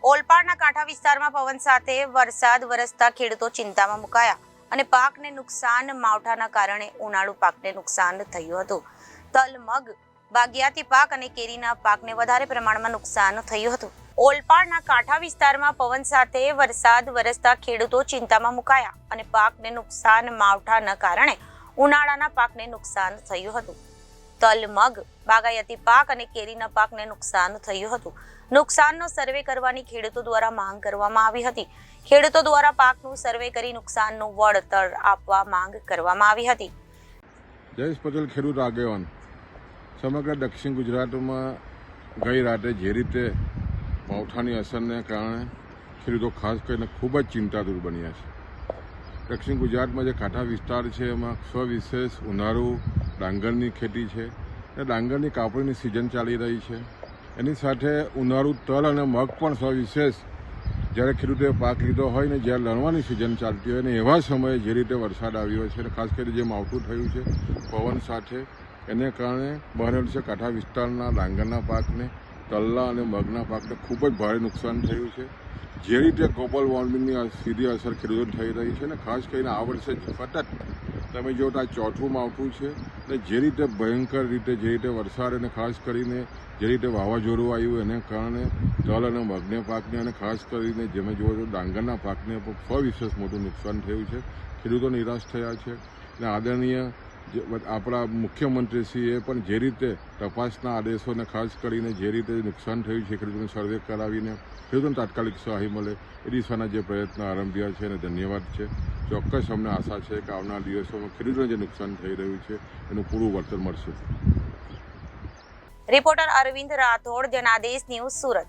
ઓલપાડના કાંઠા વિસ્તારમાં પવન સાથે વરસાદ વરસતા ખેડૂતો ચિંતામાં મુકાયા અને પાકને નુકસાન માવઠાના કારણે ઉનાળુ પાકને નુકસાન થયું હતું. તલ, મગ, બાગિયાતી પાક અને કેરીના પાકને વધારે પ્રમાણમાં નુકસાન થયું હતું. ઓલપાડના કાંઠા વિસ્તારમાં પવન સાથે વરસાદ વરસતા ખેડૂતો ચિંતામાં મુકાયા અને પાકને નુકસાન માવઠાના કારણે ઉનાળાના પાકને નુકસાન થયું હતું. તલ, મગ, બાગાયતી પાક અને કેરીના પાકને નુકસાન થયું હતું. નુકસાનનો સર્વે કરવાની ખેડૂતો દ્વારા માંગ કરવામાં આવી હતી. ખેડૂતો દ્વારા પાકનું સર્વે કરી નુકસાનનું વળતર આપવા માંગ કરવામાં આવી હતી. જયેશ પટેલ, ખેડૂત આગેવાન. સમગ્ર દક્ષિણ ગુજરાતમાં ગઈ રાતે જે રીતે માવઠાની અસરને કારણે ખેડૂતો ખાસ કરીને ખૂબ જ ચિંતાતુર બન્યા છે. દક્ષિણ ગુજરાતમાં જે કાંઠા વિસ્તાર છે એમાં સવિશેષ ઉનાળુ ડાંગરની ખેતી છે અને ડાંગરની કાપણીની સિઝન ચાલી રહી છે. એની સાથે ઉનાળુ તલ અને મગ પણ સવિશેષ જ્યારે ખેડૂતોએ પાક લીધો હોય ને જ્યારે લણવાની સિઝન ચાલતી હોય ને એવા સમયે જે રીતે વરસાદ આવ્યો છે અને ખાસ કરીને જે માવઠું થયું છે પવન સાથે, એને કારણે બનેલ છે કાંઠા વિસ્તારના ડાંગરના પાકને, તલના અને મગના પાકને ખૂબ જ ભારે નુકસાન થયું છે. જે રીતે ગ્લોબલ વોર્મિંગની સીધી અસર ખેડૂતો થઈ રહી છે ને ખાસ કરીને આ વર્ષે સતત તમે જો આ ચોથું માવઠું છે ને જે રીતે ભયંકર રીતે જે રીતે વરસાદ અને ખાસ કરીને જે રીતે વાવાઝોડું આવ્યું એને કારણે તલ અને મગને પાકને અને ખાસ કરીને જેમે જોવો તો ડાંગરના પાકને પણ સવિશેષ મોટું નુકસાન થયું છે. ખેડૂતો નિરાશ થયા છે અને આદરણીય આપણા મુખ્યમંત્રીશ્રીએ પણ જે રીતે તપાસના આદેશોને ખાસ કરીને જે રીતે નુકસાન થયું છે ખેડૂતોને સર્વે કરાવીને ખેડૂતોને તાત્કાલિક સહાય મળે એ દિશાના જે પ્રયત્ન આરંભ્યા છે અને ધન્યવાદ છે. ચોક્કસ અમને આશા છે કે આવનાર દિવસોમાં ખેડૂતોને જે નુકસાન થઈ રહ્યું છે એનું પૂરું વળતર મળશે. Reporter Arvind Rathod, Janadesh news, Surat.